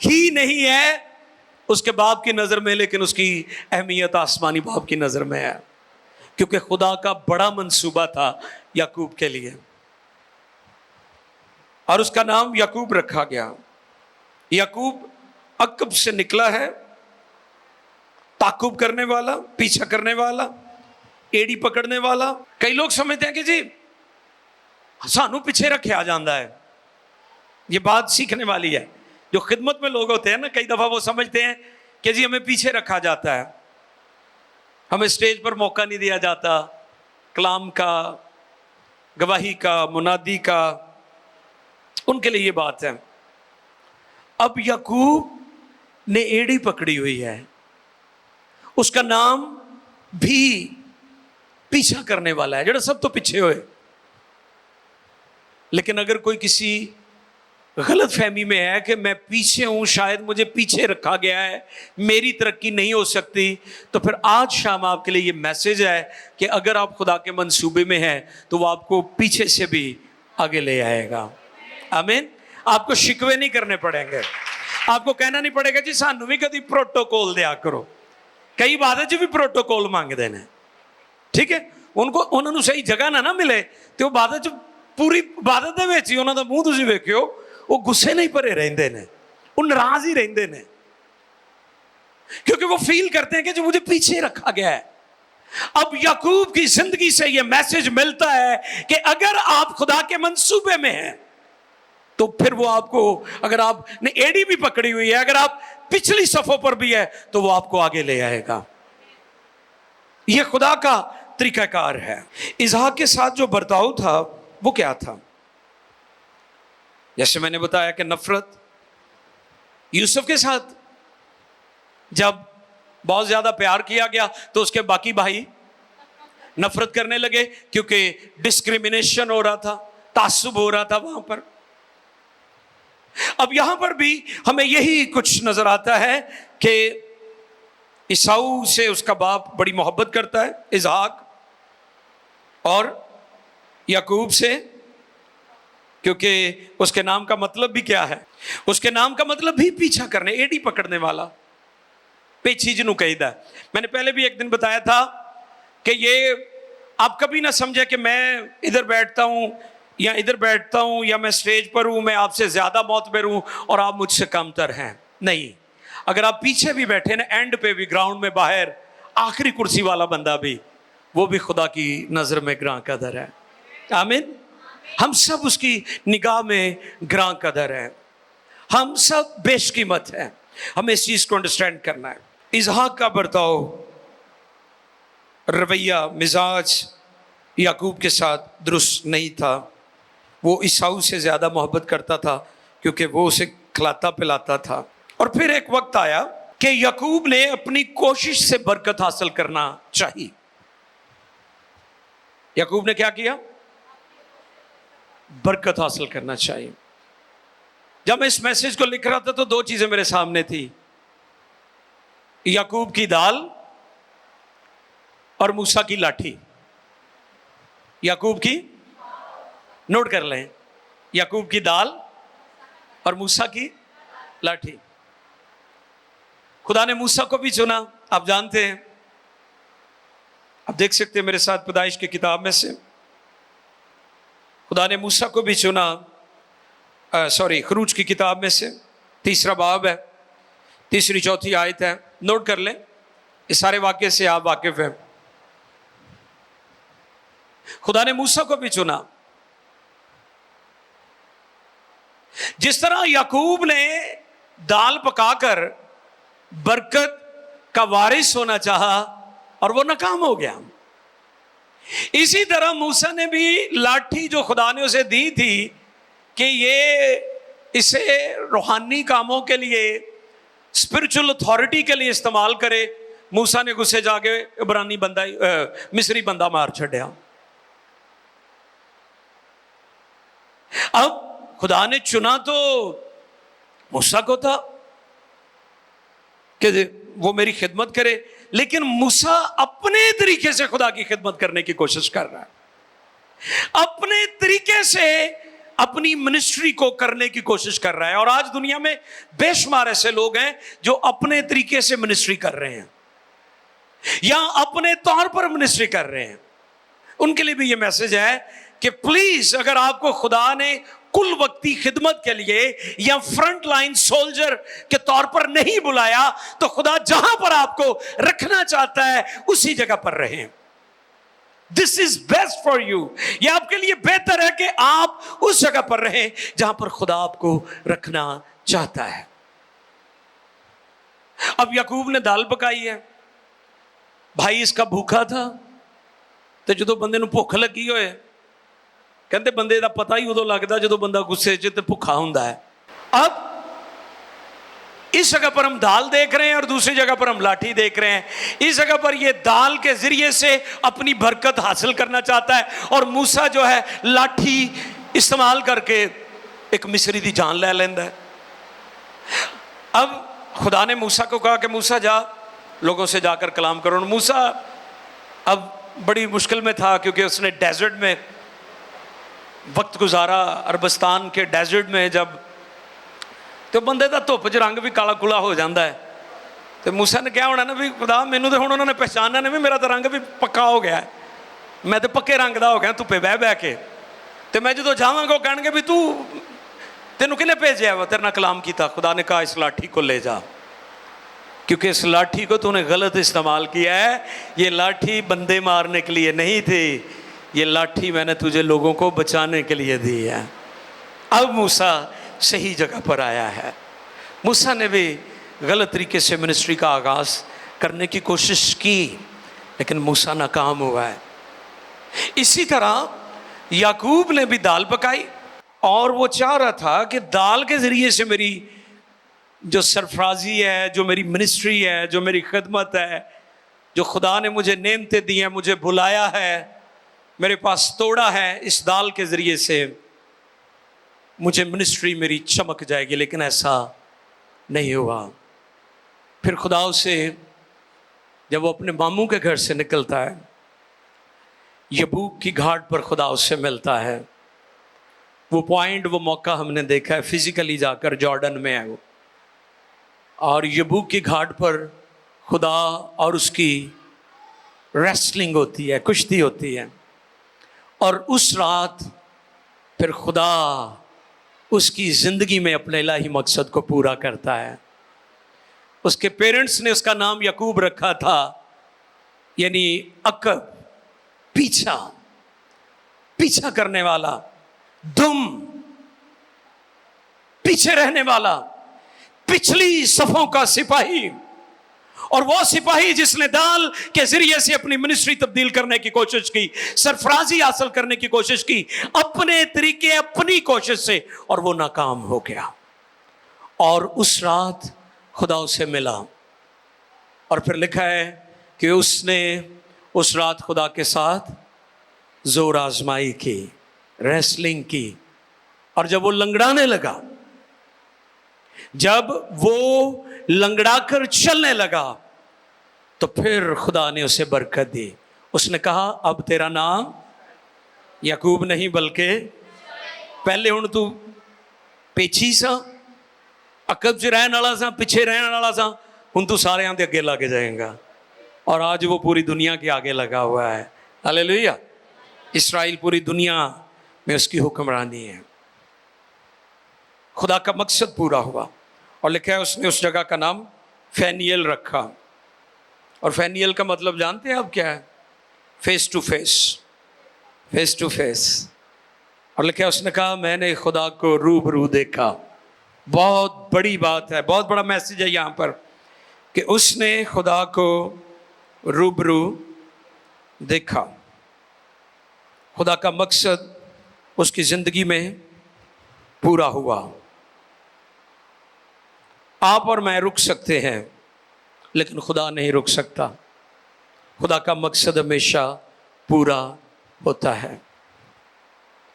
ہی نہیں ہے اس کے باپ کی نظر میں، لیکن اس کی اہمیت آسمانی باپ کی نظر میں ہے، کیونکہ خدا کا بڑا منصوبہ تھا یعقوب کے لیے، اور اس کا نام یعقوب رکھا گیا۔ یعقوب عقب سے نکلا ہے، تعقب کرنے والا، پیچھا کرنے والا، ایڑی پکڑنے والا۔ کئی لوگ سمجھتے ہیں کہ جی سانو پیچھے رکھے آ جاندہ ہے، یہ بات سیکھنے والی ہے۔ جو خدمت میں لوگ ہوتے ہیں نا، کئی دفعہ وہ سمجھتے ہیں کہ جی ہمیں پیچھے رکھا جاتا ہے، ہمیں سٹیج پر موقع نہیں دیا جاتا کلام کا، گواہی کا، منادی کا۔ ان کے لیے یہ بات ہے۔ اب یعقوب نے ایڑی پکڑی ہوئی ہے، اس کا نام بھی پیچھا کرنے والا ہے، جڑا سب تو پیچھے ہوئے۔ لیکن اگر کوئی کسی غلط فہمی میں ہے کہ میں پیچھے ہوں، شاید مجھے پیچھے رکھا گیا ہے، میری ترقی نہیں ہو سکتی، تو پھر آج شام آپ کے لیے یہ میسج ہے کہ اگر آپ خدا کے منصوبے میں ہیں تو وہ آپ کو پیچھے سے بھی آگے لے آئے گا۔ آمین۔ آپ کو شکوے نہیں کرنے پڑیں گے، آپ کو کہنا نہیں پڑے گا جی سانو بھی کدی پروٹوکول دیا کرو۔ کئی بات بھی پروٹوکول مانگ دینے، ٹھیک ہے، انہوں نے صحیح جگہ نہ ملے تو وہ بات پوری عبادت دے وچ ہی انہاں دا منہ تسی ویکھیو، وہ غصے نہیں بھرے رہندے نے، وہ ناراض ہی رہندے نے، کیونکہ وہ فیل کرتے ہیں کہ جو مجھے پیچھے رکھا گیا ہے۔ اب یعقوب کی زندگی سے یہ میسج ملتا ہے کہ اگر آپ خدا کے منصوبے میں ہیں تو پھر وہ آپ کو، اگر آپ نے ایڑی بھی پکڑی ہوئی ہے، اگر آپ پچھلی صفوں پر بھی ہے تو وہ آپ کو آگے لے آئے گا۔ یہ خدا کا طریقہ کار ہے۔ اسحاق کے ساتھ جو برتاؤ تھا وہ کیا تھا؟ جیسے میں نے بتایا کہ نفرت۔ یوسف کے ساتھ جب بہت زیادہ پیار کیا گیا تو اس کے باقی بھائی نفرت کرنے لگے، کیونکہ ڈسکریمنیشن ہو رہا تھا، تعصب ہو رہا تھا وہاں پر۔ اب یہاں پر بھی ہمیں یہی کچھ نظر آتا ہے کہ عیساؤ سے اس کا باپ بڑی محبت کرتا ہے، اسحاق، اور یعقوب سے، کیونکہ اس کے نام کا مطلب بھی کیا ہے؟ اس کے نام کا مطلب بھی پیچھا کرنے، ایڑی پکڑنے والا، پیچھی جنوں کہیدا ہے۔ میں نے پہلے بھی ایک دن بتایا تھا کہ یہ آپ کبھی نہ سمجھے کہ میں ادھر بیٹھتا ہوں یا ادھر بیٹھتا ہوں یا میں سٹیج پر ہوں، میں آپ سے زیادہ معتبر ہوں اور آپ مجھ سے کم تر ہیں۔ نہیں، اگر آپ پیچھے بھی بیٹھے نا، اینڈ پہ بھی، گراؤنڈ میں باہر، آخری کرسی والا بندہ بھی، وہ بھی خدا کی نظر میں گراں قدر ہے۔ آمین۔ ہم سب اس کی نگاہ میں گراں قدر ہیں، ہم سب بیش قیمت ہیں۔ ہمیں اس چیز کو انڈرسٹینڈ کرنا ہے۔ اسحاق کا برتاؤ، رویہ، مزاج یعقوب کے ساتھ درست نہیں تھا۔ وہ عیساؤ سے زیادہ محبت کرتا تھا کیونکہ وہ اسے کھلاتا پلاتا تھا۔ اور پھر ایک وقت آیا کہ یعقوب نے اپنی کوشش سے برکت حاصل کرنا چاہی۔ یعقوب نے کیا کیا؟ برکت حاصل کرنا چاہیے۔ جب میں اس میسج کو لکھ رہا تھا تو دو چیزیں میرے سامنے تھی، یعقوب کی دال اور موسیٰ کی لاٹھی۔ یعقوب کی، نوٹ کر لیں، یعقوب کی دال اور موسیٰ کی لاٹھی۔ خدا نے موسیٰ کو بھی چنا، آپ جانتے ہیں، آپ دیکھ سکتے ہیں میرے ساتھ پیدائش کی کتاب میں سے، خدا نے موسیٰ کو بھی چنا، خروج کی کتاب میں سے 3 باب ہے، 3 4 آیت ہے، نوٹ کر لیں، اس سارے واقعے سے آپ واقف ہیں۔ خدا نے موسیٰ کو بھی چنا۔ جس طرح یعقوب نے دال پکا کر برکت کا وارث ہونا چاہا اور وہ ناکام ہو گیا، اسی طرح موسیٰ نے بھی لاٹھی جو خدا نے اسے دی تھی کہ یہ اسے روحانی کاموں کے لیے، اسپرچل اتھارٹی کے لیے استعمال کرے، موسیٰ نے غصے جا کے عبرانی بندہ، مصری بندہ مار چھڑیا۔ اب خدا نے چنا تو موسیٰ کو تھا کہ وہ میری خدمت کرے، لیکن موسیٰ اپنے طریقے سے خدا کی خدمت کرنے کی کوشش کر رہا ہے، اپنے طریقے سے اپنی منسٹری کو کرنے کی کوشش کر رہا ہے. اور آج دنیا میں بے شمار ایسے لوگ ہیں جو اپنے طریقے سے منسٹری کر رہے ہیں یا اپنے طور پر منسٹری کر رہے ہیں. ان کے لیے بھی یہ میسج ہے کہ پلیز اگر آپ کو خدا نے کل وقتی خدمت کے لیے یا فرنٹ لائن سولجر کے طور پر نہیں بلایا تو خدا جہاں پر آپ کو رکھنا چاہتا ہے اسی جگہ پر رہیں. دس از بیسٹ فار یو. یہ آپ کے لیے بہتر ہے کہ آپ اس جگہ پر رہیں جہاں پر خدا آپ کو رکھنا چاہتا ہے. اب یعقوب نے دال پکائی ہے, بھائی اس کا بھوکا تھا. تو جدو بندے نو بھوک لگی ہوئے, کہندے بندے دا پتہ ہی ادو لگدا جدو بندہ غصے چ تے بھوکا ہوندا ہے. اب اس جگہ پر ہم دال دیکھ رہے ہیں اور دوسری جگہ پر ہم لاٹھی دیکھ رہے ہیں. اس جگہ پر یہ دال کے ذریعے سے اپنی برکت حاصل کرنا چاہتا ہے, اور موسیٰ جو ہے لاٹھی استعمال کر کے ایک مصری دی جان لے لیندا ہے. اب خدا نے موسیٰ کو کہا کہ موسیٰ جا لوگوں سے جا کر کلام کرو. موسیٰ اب بڑی مشکل میں تھا کیونکہ اس نے ڈیزرٹ میں وقت گزارا, عربستان کے ڈیزرٹ میں. جب تو بندے دا دھوپ چ رنگ بھی کالا کلا ہو جاتا ہے. تو موسیٰ نے کیا ہونا نا بھی خدا مینوں تو ہن انہوں نے پہچاننا نہیں, میرا تو رنگ بھی پکا ہو گیا ہے, میں تو پکے رنگ دا ہو گیا دھوپے بہ بہ کے. تو میں جدو جاواں گا وہ کہن گے بھی تینوں کنے بھیجا ہے, تیرے نال کلام کیتا. خدا نے کہا اس لاٹھی کو لے جا, کیونکہ اس لاٹھی کو تو نے غلط استعمال کیا ہے. یہ لاٹھی بندے مارنے کے لیے نہیں تھی, یہ لاٹھی میں نے تجھے لوگوں کو بچانے کے لیے دی ہے. اب موسیٰ صحیح جگہ پر آیا ہے. موسیٰ نے بھی غلط طریقے سے منسٹری کا آغاز کرنے کی کوشش کی, لیکن موسیٰ ناکام ہوا ہے. اسی طرح یعقوب نے بھی دال پکائی, اور وہ چاہ رہا تھا کہ دال کے ذریعے سے میری جو سرفرازی ہے, جو میری منسٹری ہے, جو میری خدمت ہے, جو خدا نے مجھے نعمتیں دی ہیں, مجھے بلایا ہے, میرے پاس توڑا ہے, اس دال کے ذریعے سے مجھے منسٹری میری چمک جائے گی. لیکن ایسا نہیں ہوا. پھر خدا اسے جب وہ اپنے ماموں کے گھر سے نکلتا ہے, یبوک کی گھاٹ پر خدا اس سے ملتا ہے. وہ پوائنٹ, وہ موقع ہم نے دیکھا ہے فزیکلی جا کر, جارڈن میں ہے وہ. اور یبوک کی گھاٹ پر خدا اور اس کی ریسلنگ ہوتی ہے, کشتی ہوتی ہے. اور اس رات پھر خدا اس کی زندگی میں اپنے الہی مقصد کو پورا کرتا ہے. اس کے پیرنٹس نے اس کا نام یعقوب رکھا تھا, یعنی عقب, پیچھا کرنے والا, دم, پیچھے رہنے والا, پچھلی صفوں کا سپاہی. اور وہ سپاہی جس نے دال کے ذریعے سے اپنی منسٹری تبدیل کرنے کی کوشش کی, سرفرازی حاصل کرنے کی کوشش کی, اپنے طریقے, اپنی کوشش سے, اور وہ ناکام ہو گیا. اور اس رات خدا اسے ملا, اور پھر لکھا ہے کہ اس نے اس رات خدا کے ساتھ زور آزمائی کی, ریسلنگ کی. اور جب وہ لنگڑانے لگا, جب وہ لنگڑا کر چلنے لگا, تو پھر خدا نے اسے برکت دی. اس نے کہا اب تیرا نام یعقوب نہیں بلکہ, پہلے ہن تو پیچھی سا, عقب چ رہن والا سا, پیچھے رہن والا سا, ہن تو سارے دے اگے لگ جائے گا. اور آج وہ پوری دنیا کے آگے لگا ہوا ہے. ہلیلویا. اسرائیل پوری دنیا میں اس کی حکمرانی ہے. خدا کا مقصد پورا ہوا, اور لکھا ہے اس نے اس جگہ کا نام فینیل رکھا. اور فینیل کا مطلب جانتے ہیں آپ کیا ہے؟ Face to face, face to face. اور لکھا ہے اس نے کہا میں نے خدا کو روبرو دیکھا. بہت بڑی بات ہے, بہت بڑا میسج ہے یہاں پر کہ اس نے خدا کو روبرو دیکھا. خدا کا مقصد اس کی زندگی میں پورا ہوا. آپ اور میں رک سکتے ہیں, لیکن خدا نہیں رک سکتا. خدا کا مقصد ہمیشہ پورا ہوتا ہے.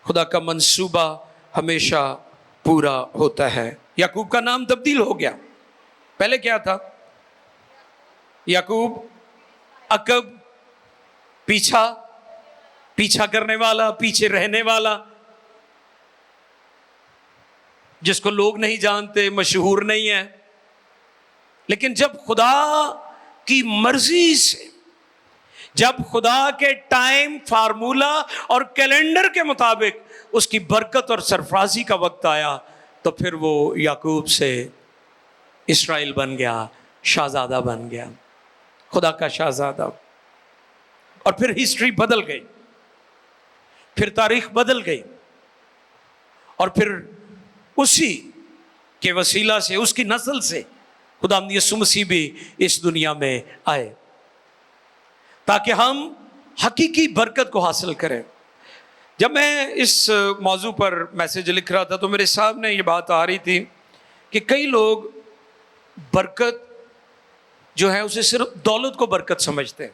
خدا کا منصوبہ ہمیشہ پورا ہوتا ہے. یعقوب کا نام تبدیل ہو گیا. پہلے کیا تھا؟ یعقوب عقب, پیچھا کرنے والا, پیچھے رہنے والا. جس کو لوگ نہیں جانتے، مشہور نہیں ہے، لیکن جب خدا کی مرضی سے، جب خدا کے ٹائم، فارمولا اور کیلنڈر کے مطابق اس کی برکت اور سرفرازی کا وقت آیا، تو پھر وہ یعقوب سے اسرائیل بن گیا، شہزادہ بن گیا، خدا کا شہزادہ. اور پھر ہسٹری بدل گئی، پھر تاریخ بدل گئی، اور پھر اسی کے وسیلہ سے، اس کی نسل سے خداوند یسوع مسیح بھی اس دنیا میں آئے تاکہ ہم حقیقی برکت کو حاصل کریں. جب میں اس موضوع پر میسج لکھ رہا تھا تو میرے سامنے یہ بات آ رہی تھی کہ کئی لوگ برکت جو ہے اسے صرف دولت کو برکت سمجھتے ہیں.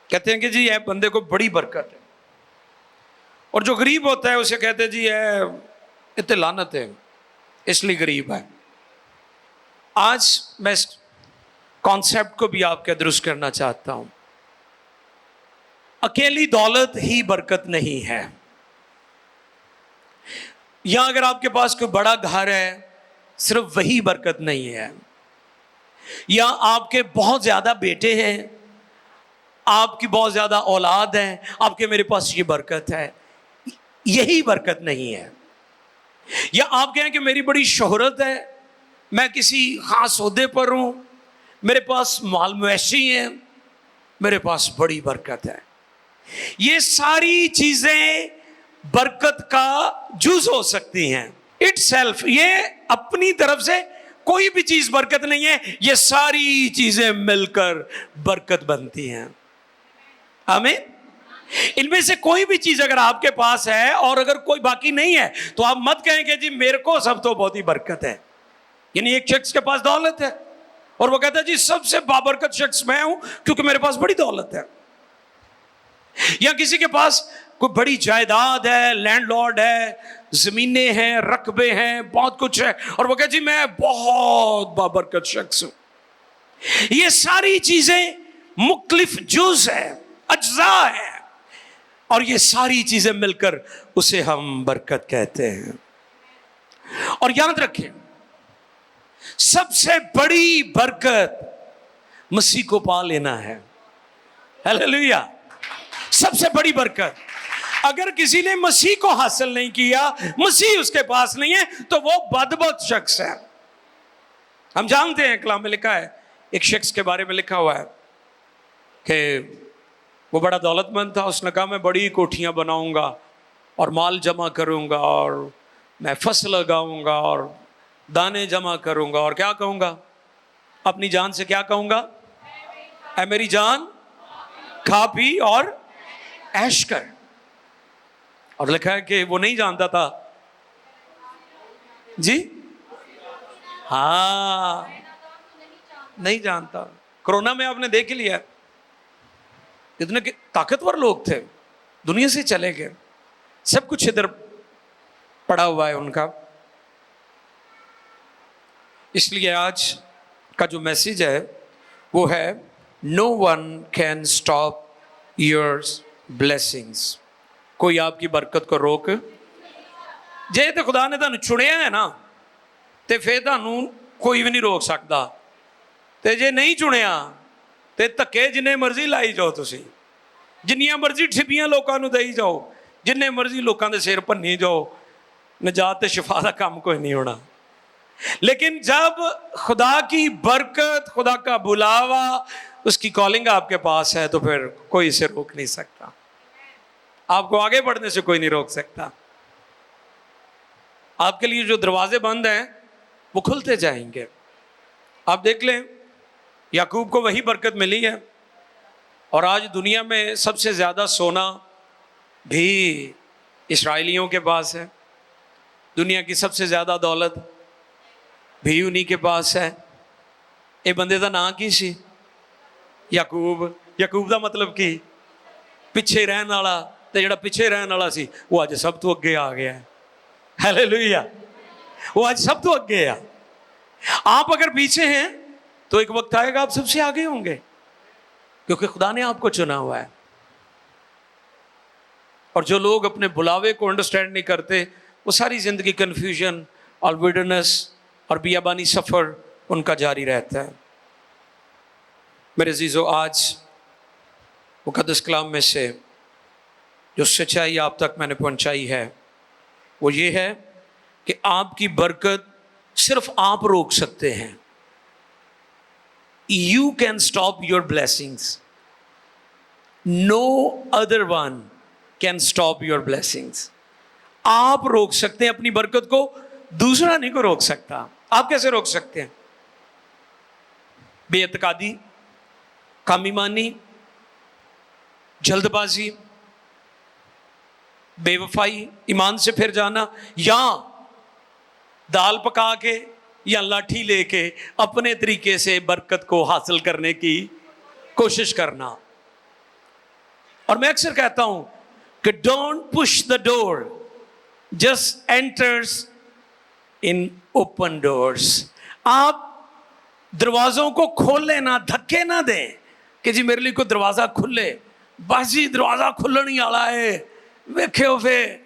کہتے ہیں کہ جی یہ بندے کو بڑی برکت ہے، اور جو غریب ہوتا ہے اسے کہتے ہیں جی یہ اتنے لعنت ہے اس لیے غریب ہے. آج میں اس کانسیپٹ کو بھی آپ کے درست کرنا چاہتا ہوں. اکیلی دولت ہی برکت نہیں ہے. یا اگر آپ کے پاس کوئی بڑا گھر ہے صرف وہی برکت نہیں ہے. یا آپ کے بہت زیادہ بیٹے ہیں، آپ کی بہت زیادہ اولاد ہے، آپ کے میرے پاس یہ برکت ہے، یہی برکت نہیں ہے. یا آپ کہیں کہ میری بڑی شہرت ہے، میں کسی خاص عہدے پر ہوں، میرے پاس مال مویشی ہیں، میرے پاس بڑی برکت ہے. یہ ساری چیزیں برکت کا جز ہو سکتی ہیں. اٹ سیلف، یہ اپنی طرف سے کوئی بھی چیز برکت نہیں ہے، یہ ساری چیزیں مل کر برکت بنتی ہیں. آمین. ان میں سے کوئی بھی چیز اگر آپ کے پاس ہے اور اگر کوئی باقی نہیں ہے تو آپ مت کہیں کہ جی میرے کو سب تو بہت ہی برکت ہے. یعنی ایک شخص کے پاس دولت ہے اور وہ کہتا ہے جی سب سے بابرکت شخص میں ہوں کیونکہ میرے پاس بڑی دولت ہے. یا کسی کے پاس کوئی بڑی جائیداد ہے، لینڈ لارڈ ہے، زمینیں ہیں، رقبے ہیں، بہت کچھ ہے، اور وہ کہتا جی میں بہت بابرکت شخص ہوں. یہ ساری چیزیں مختلف جز ہیں، اجزاء ہیں، اور یہ ساری چیزیں مل کر اسے ہم برکت کہتے ہیں. اور یاد رکھیں، سب سے بڑی برکت مسیح کو پا لینا ہے. ہلیلویا. سب سے بڑی برکت. اگر کسی نے مسیح کو حاصل نہیں کیا، مسیح اس کے پاس نہیں ہے، تو وہ بدبخت شخص ہے. ہم جانتے ہیں کلام میں لکھا ہے، ایک شخص کے بارے میں لکھا ہوا ہے کہ وہ بڑا دولت مند تھا. اس نے کہا میں بڑی کوٹھیاں بناؤں گا اور مال جمع کروں گا اور میں فصل لگاؤں گا اور دانے جمع کروں گا، اور کیا کہوں گا؟ اپنی جان سے کیا کہوں گا؟ اے میری جان کھا پی اور عیش کر. اور لکھا ہے کہ وہ نہیں جانتا تھا. جی ہاں، نہیں جانتا. کرونا میں آپ نے دیکھ لیا اتنے طاقتور لوگ تھے، دنیا سے چلے گئے، سب کچھ ادھر پڑا ہوا ہے ان کا. اس لیے آج کا جو میسیج ہے وہ ہے no one can stop your blessings. کوئی آپ کی برکت کو روک جے تے خدا نے تانوں چنیا ہے نا تے پھر تانوں کوئی بھی نہیں روک سکتا. تے جے نہیں چنیا تے دھکے جننے مرضی لائی جاؤ، تسی جنیاں مرضی ٹھپیاں لوکاں نوں دئی جاؤ، جننے مرضی لوکاں دے سر بھنی جاؤ، نجات تے شفا دا کام کوئی نہیں ہونا. لیکن جب خدا کی برکت، خدا کا بلاوا، اس کی کالنگ آپ کے پاس ہے تو پھر کوئی اسے روک نہیں سکتا. آپ کو آگے بڑھنے سے کوئی نہیں روک سکتا. آپ کے لیے جو دروازے بند ہیں وہ کھلتے جائیں گے. آپ دیکھ لیں یعقوب کو وہی برکت ملی ہے، اور آج دنیا میں سب سے زیادہ سونا بھی اسرائیلیوں کے پاس ہے. دنیا کی سب سے زیادہ دولت بھی انہی کے پاس ہے. اے بندے دا نام کی سی؟ یعقوب. یعقوب دا مطلب کی؟ پیچھے رہن والا. تے جڑا پیچھے رہن والا سی وہ اج سب تو اگے آ گیا ہے. ہلیلویا. وہ آج سب تو اگے ہے. آپ اگر پیچھے ہیں تو ایک وقت آئے گا آپ سب سے آگے ہوں گے، کیونکہ خدا نے آپ کو چنا ہوا ہے. اور جو لوگ اپنے بلاوے کو انڈرسٹینڈ نہیں کرتے وہ ساری زندگی کنفیوژن اور ویڈرنس اور بیابانی سفر ان کا جاری رہتا ہے۔ میرے عزیزو، آج مقدس کلام میں سے جو سچائی آپ تک میں نے پہنچائی ہے وہ یہ ہے کہ آپ کی برکت صرف آپ روک سکتے ہیں۔ You can stop your blessings. No other one can stop your blessings. آپ روک سکتے ہیں اپنی برکت کو، دوسرا نہیں کو روک سکتا۔ آپ کیسے روک سکتے ہیں؟ بے اعتقادی، کم ایمانی، جلد بازی، بے وفائی، ایمان سے پھر جانا، یا دال پکا کے یا لاٹھی لے کے اپنے طریقے سے برکت کو حاصل کرنے کی کوشش کرنا۔ اور میں اکثر کہتا ہوں کہ don't push the door, just enters in open doors. آپ دروازوں کو کھولیں نہ، دھکے نہ دیں کہ جی میرے لیے کوئی دروازہ کھلے، بس جی دروازہ کھلن ہی والا ہے، ویکھو پھر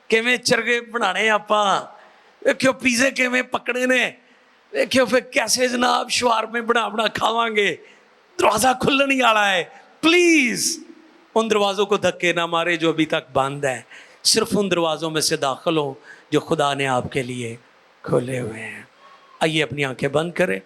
کیویں چرگے بنانے آپاں، ویکھو پیزے کیویں پکڑے نے، دیکھو پھر کیسے جناب شوارمے بنا کھاواں گے، دروازہ کھلن ہی والا ہے۔ پلیز ان دروازوں کو دھکے نہ مارے جو ابھی تک بند ہیں، صرف ان دروازوں میں سے داخل ہوں جو خدا نے آپ کے لیے کھولے ہوئے ہیں۔ آئیے اپنی آنکھیں بند کریں۔